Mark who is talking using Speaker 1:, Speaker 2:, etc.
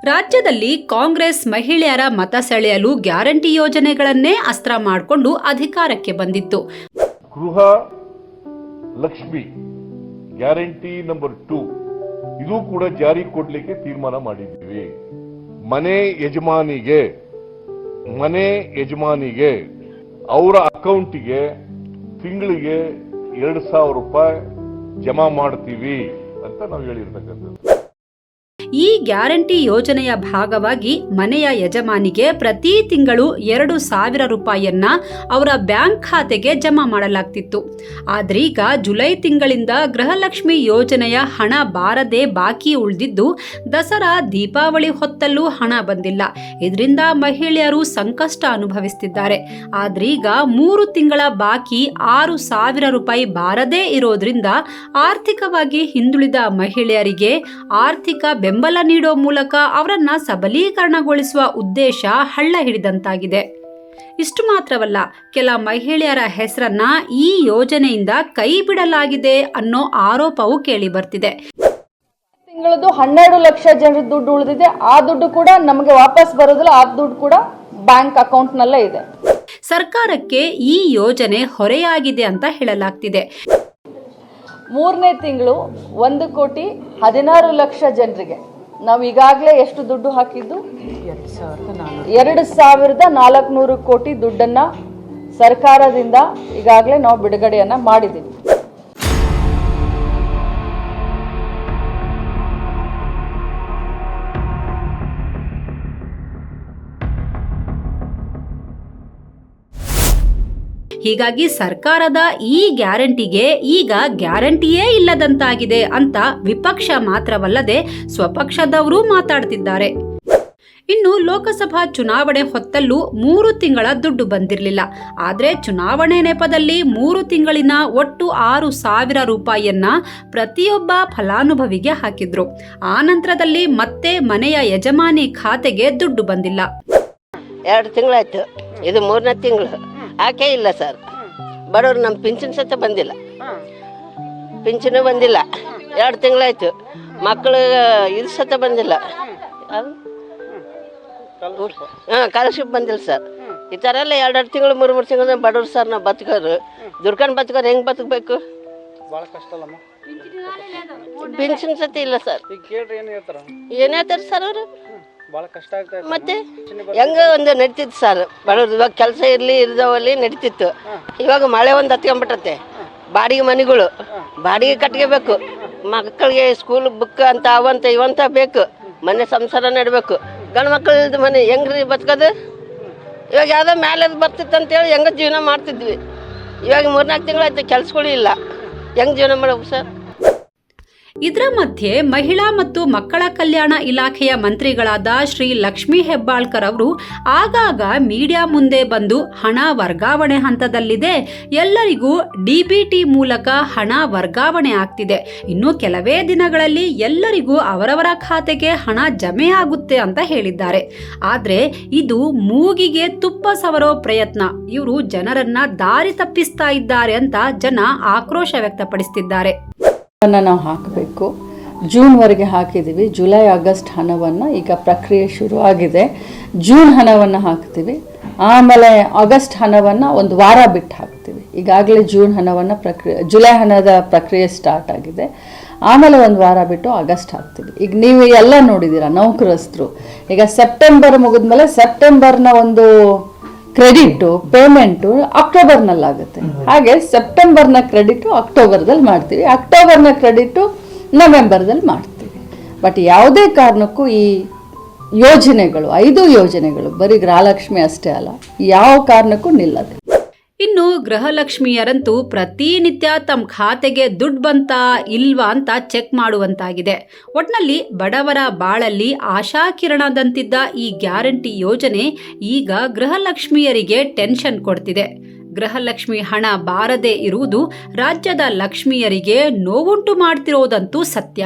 Speaker 1: ರಾಜ್ಯದಲ್ಲಿ ಕಾಂಗ್ರೆಸ್ ಮಹಿಳೆಯರ ಮತ ಸೆಳೆಯಲು ಗ್ಯಾರಂಟಿ ಯೋಜನೆಗಳನ್ನೇ ಅಸ್ತ್ರ ಮಾಡಿಕೊಂಡು ಅಧಿಕಾರಕ್ಕೆ ಬಂದಿತ್ತು.
Speaker 2: ಗೃಹ ಲಕ್ಷ್ಮಿ ಗ್ಯಾರಂಟಿ ನಂಬರ್ 2 ಇದು ಕೂಡ ಜಾರಿ ಕೊಡ್ಲಿಕ್ಕೆ ತೀರ್ಮಾನ ಮಾಡಿದ್ದೀವಿ. ಮನೆ ಯಜಮಾನಿಗೆ ಅವರ ಅಕೌಂಟಿಗೆ ತಿಂಗಳಿಗೆ 2,000 ರೂಪಾಯಿ ಜಮಾ ಮಾಡ್ತೀವಿ ಅಂತ ನಾವು ಹೇಳಿರ್ತಕ್ಕಂಥದ್ದು.
Speaker 1: ಈ ಗ್ಯಾರಂಟಿ ಯೋಜನೆಯ ಭಾಗವಾಗಿ ಮನೆಯ ಯಜಮಾನಿಗೆ ಪ್ರತಿ ತಿಂಗಳು 2,000 ರೂಪಾಯಿಯನ್ನ ಅವರ ಬ್ಯಾಂಕ್ ಖಾತೆಗೆ ಜಮಾ ಮಾಡಲಾಗ್ತಿತ್ತು. ಆದ್ರೀಗ ಜುಲೈ ತಿಂಗಳಿಂದ ಗೃಹಲಕ್ಷ್ಮಿ ಯೋಜನೆಯ ಹಣ ಬಾರದೆ ಬಾಕಿ ಉಳಿದಿದ್ದು, ದಸರಾ ದೀಪಾವಳಿ ಹೊತ್ತಲ್ಲೂ ಹಣ ಬಂದಿಲ್ಲ. ಇದರಿಂದ ಮಹಿಳೆಯರು ಸಂಕಷ್ಟ ಅನುಭವಿಸುತ್ತಿದ್ದಾರೆ. ಆದ್ರೀಗ 3 ತಿಂಗಳ ಬಾಕಿ 6,000 ರೂಪಾಯಿ ಬಾರದೇ ಇರೋದ್ರಿಂದ ಆರ್ಥಿಕವಾಗಿ ಹಿಂದುಳಿದ ಮಹಿಳೆಯರಿಗೆ ಆರ್ಥಿಕ ಬೆಂಬಲ ನೀಡೋ ಮೂಲಕ ಅವರನ್ನ ಸಬಲೀಕರಣಗೊಳಿಸುವ ಉದ್ದೇಶ ಹಳ್ಳ ಹಿಡಿದಂತಾಗಿದೆ. ಇಷ್ಟು ಮಾತ್ರವಲ್ಲ, ಕೆಲ ಮಹಿಳೆಯರ ಹೆಸರನ್ನ ಈ ಯೋಜನೆಯಿಂದ ಕೈ ಬಿಡಲಾಗಿದೆ ಅನ್ನೋ ಆರೋಪವೂ ಕೇಳಿ ಬರ್ತಿದೆ.
Speaker 3: ತಿಂಗಳದ್ದು 12 ಲಕ್ಷ ಜನರ ದುಡ್ಡು ಉಳಿದಿದೆ. ಆ ದುಡ್ಡು ಕೂಡ ನಮಗೆ ವಾಪಸ್ ಬರೋದಿಲ್ಲ. ಆ ದುಡ್ಡು ಕೂಡ ಬ್ಯಾಂಕ್ ಅಕೌಂಟ್ ನಲ್ಲೇ ಇದೆ.
Speaker 1: ಸರ್ಕಾರಕ್ಕೆ ಈ ಯೋಜನೆ ಹೊರೆಯಾಗಿದೆ ಅಂತ ಹೇಳಲಾಗ್ತಿದೆ.
Speaker 3: 3ನೇ ತಿಂಗಳು 1,16,00,000 ಜನರಿಗೆ ನಾವು ಈಗಾಗಲೇ ಎಷ್ಟು ದುಡ್ಡು ಹಾಕಿದ್ದು? 2,400 ಕೋಟಿ ದುಡ್ಡನ್ನ ಸರ್ಕಾರದಿಂದ ಈಗಾಗಲೇ ನಾವು ಬಿಡುಗಡೆಯನ್ನ ಮಾಡಿದ್ದೀವಿ.
Speaker 1: ಹೀಗಾಗಿ ಸರ್ಕಾರದ ಈ ಗ್ಯಾರಂಟಿಗೆ ಈಗ ಗ್ಯಾರಂಟಿಯೇ ಇಲ್ಲದಂತಾಗಿದೆ ಅಂತ ವಿಪಕ್ಷ ಮಾತ್ರವಲ್ಲದೆ ಸ್ವಪಕ್ಷದವರೂ ಮಾತಾಡ್ತಿದ್ದಾರೆ. ಇನ್ನು ಲೋಕಸಭಾ ಚುನಾವಣೆ ಹೊತ್ತಲ್ಲೂ 3 ತಿಂಗಳ ದುಡ್ಡು ಬಂದಿರಲಿಲ್ಲ. ಆದರೆ ಚುನಾವಣೆ ನೆಪದಲ್ಲಿ 3 ತಿಂಗಳಿನ ಒಟ್ಟು 6,000 ರೂಪಾಯಿಯನ್ನ ಪ್ರತಿಯೊಬ್ಬ ಫಲಾನುಭವಿಗೆ ಹಾಕಿದ್ರು. ಆ ನಂತರದಲ್ಲಿ ಮತ್ತೆ ಮನೆಯ ಯಜಮಾನಿ ಖಾತೆಗೆ ದುಡ್ಡು ಬಂದಿಲ್ಲ.
Speaker 4: 2 ತಿಂಗಳಾಯ್ತು, ಇದು 3ನೇ ತಿಂಗಳು. ಆಕೆ ಇಲ್ಲ ಸರ್. ಬಡವರು ನಮ್ಮ ಪಿಂಚಣಿ ಸತ ಬಂದಿಲ್ಲ, ಪಿಂಚಣಿ ಬಂದಿಲ್ಲ. 2 ತಿಂಗಳಾಯ್ತು. ಮಕ್ಕಳು ಇದು ಸತ ಬಂದಿಲ್ಲ, ಸ್ಕಾಲರ್ಶಿಪ್ ಬಂದಿಲ್ಲ ಸರ್. ಈ ಥರ ಎಲ್ಲ 2 ತಿಂಗಳು 3 ತಿಂಗಳು ಬಡವ್ರು ಸರ್. ನಾವು ಬದುಕೋರು ದುಡ್ಕೊಂಡು ಬದುಕೋರು ಹೆಂಗೆ ಬದುಕಬೇಕು? ಪಿಂಚಣಿ ಸತ ಇಲ್ಲ ಸರ್. ಏನು ಹೇಳ್ತಾರೆ ಸರ್ ಅವರು? ಮತ್ತೆ ಹೆಂಗ ಒಂದು ನಡೀತಿತ್ತು ಸರ್ ಬಡವ್ರು. ಇವಾಗ ಕೆಲಸ ಇರಲಿ ಇರ್ದವಲ್ಲಿ ನಡೀತಿತ್ತು. ಇವಾಗ ಮಳೆ ಒಂದು ಹತ್ಕೊಂಡ್ಬಿಟ್ಟತ್ತೆ. ಬಾಡಿಗೆ ಮನೆಗಳು ಬಾಡಿಗೆ ಕಟ್ಕೋಬೇಕು. ಮಕ್ಕಳಿಗೆ ಸ್ಕೂಲ್ ಬುಕ್ ಅಂತ ಅವಂತ ಇವಂತ ಬೇಕು. ಮನೆ ಸಂಸಾರ ನಡಬೇಕು. ಗಂಡು ಮಕ್ಕಳದ್ದು ಮನೆ ಹೆಂಗ್ರಿ ಬದುಕೋದು? ಇವಾಗ ಯಾವುದೋ ಮೇಲೆ ಬರ್ತಿತ್ತು ಅಂತೇಳಿ ಹೆಂಗ ಜೀವನ ಮಾಡ್ತಿದ್ವಿ. ಇವಾಗ 3-4 ತಿಂಗಳಾಯ್ತು, ಕೆಲ್ಸಗಳು ಇಲ್ಲ. ಹೆಂಗೆ ಜೀವನ ಮಾಡಬೇಕು ಸರ್?
Speaker 1: ಇದರ ಮಧ್ಯೆ ಮಹಿಳಾ ಮತ್ತು ಮಕ್ಕಳ ಕಲ್ಯಾಣ ಇಲಾಖೆಯ ಮಂತ್ರಿಗಳಾದ ಶ್ರೀ ಲಕ್ಷ್ಮೀ ಹೆಬ್ಬಾಳ್ಕರ್ ಅವರು ಆಗಾಗ ಮೀಡಿಯಾ ಮುಂದೆ ಬಂದು ಹಣ ವರ್ಗಾವಣೆ ಹಂತದಲ್ಲಿದೆ, ಎಲ್ಲರಿಗೂ ಡಿಬಿಟಿ ಮೂಲಕ ಹಣ ವರ್ಗಾವಣೆ ಆಗ್ತಿದೆ, ಇನ್ನು ಕೆಲವೇ ದಿನಗಳಲ್ಲಿ ಎಲ್ಲರಿಗೂ ಅವರವರ ಖಾತೆಗೆ ಹಣ ಜಮೆ ಆಗುತ್ತೆ ಅಂತ ಹೇಳಿದ್ದಾರೆ. ಆದ್ರೆ ಇದು ಮೂಗಿಗೆ ತುಪ್ಪ ಸವರೋ ಪ್ರಯತ್ನ. ಇವರು ಜನರನ್ನ ದಾರಿ ತಪ್ಪಿಸ್ತಾ ಇದ್ದಾರೆ ಅಂತ ಜನ ಆಕ್ರೋಶ ವ್ಯಕ್ತಪಡಿಸುತ್ತಿದ್ದಾರೆ.
Speaker 3: ನಾವು ಹಾಕಬೇಕು. ಜೂನ್ವರೆಗೆ ಹಾಕಿದ್ದೀವಿ. ಜುಲೈ ಆಗಸ್ಟ್ ಹಣವನ್ನು ಈಗ ಪ್ರಕ್ರಿಯೆ ಶುರು ಆಗಿದೆ. ಜೂನ್ ಹಣವನ್ನು ಹಾಕ್ತೀವಿ. ಆಮೇಲೆ ಆಗಸ್ಟ್ ಹಣವನ್ನು 1 ವಾರ ಬಿಟ್ಟು ಹಾಕ್ತೀವಿ. ಈಗಾಗಲೇ ಜೂನ್ ಹಣವನ್ನು ಜುಲೈ ಹಣದ ಪ್ರಕ್ರಿಯೆ ಸ್ಟಾರ್ಟ್ ಆಗಿದೆ. ಆಮೇಲೆ 1 ವಾರ ಬಿಟ್ಟು ಆಗಸ್ಟ್ ಹಾಕ್ತೀವಿ. ಈಗ ನೀವು ಎಲ್ಲ ನೋಡಿದ್ದೀರಾ, ನೌಕರಸ್ಥರು ಈಗ ಸೆಪ್ಟೆಂಬರ್ ಮುಗಿದ್ಮೇಲೆ ಸೆಪ್ಟೆಂಬರ್ನ ಒಂದು ಕ್ರೆಡಿಟು ಪೇಮೆಂಟು ಅಕ್ಟೋಬರ್ನಲ್ಲಾಗುತ್ತೆ. ಹಾಗೆ ಸೆಪ್ಟೆಂಬರ್ನ ಕ್ರೆಡಿಟು ಅಕ್ಟೋಬರ್ದಲ್ಲಿ ಮಾಡ್ತೀವಿ, ಅಕ್ಟೋಬರ್ನ ಕ್ರೆಡಿಟು ನವೆಂಬರ್ದಲ್ಲಿ ಮಾಡ್ತೀವಿ. ಬಟ್ ಯಾವುದೇ ಕಾರಣಕ್ಕೂ ಈ ಯೋಜನೆಗಳು 5 ಯೋಜನೆಗಳು ಬರೀ ಗೃಹಲಕ್ಷ್ಮಿ ಅಷ್ಟೇ ಅಲ್ಲ, ಯಾವ ಕಾರಣಕ್ಕೂ ನಿಲ್ಲದೆ.
Speaker 1: ಇನ್ನು ಗೃಹಲಕ್ಷ್ಮಿಯರಂತೂ ಪ್ರತಿನಿತ್ಯ ತಮ್ಮ ಖಾತೆಗೆ ದುಡ್ಡು ಬಂತಾ ಇಲ್ವಾ ಅಂತ ಚೆಕ್ ಮಾಡುವಂತಾಗಿದೆ. ಒಟ್ನಲ್ಲಿ ಬಡವರ ಬಾಳಲ್ಲಿ ಆಶಾಕಿರಣದಂತಿದ್ದ ಈ ಗ್ಯಾರಂಟಿ ಯೋಜನೆ ಈಗ ಗೃಹಲಕ್ಷ್ಮಿಯರಿಗೆ ಟೆನ್ಷನ್ ಕೊಡ್ತಿದೆ. ಗೃಹಲಕ್ಷ್ಮಿ ಹಣ ಬಾರದೇ ಇರುವುದು ರಾಜ್ಯದ ಲಕ್ಷ್ಮಿಯರಿಗೆ ನೋವುಂಟು ಮಾಡ್ತಿರೋದಂತೂ ಸತ್ಯ.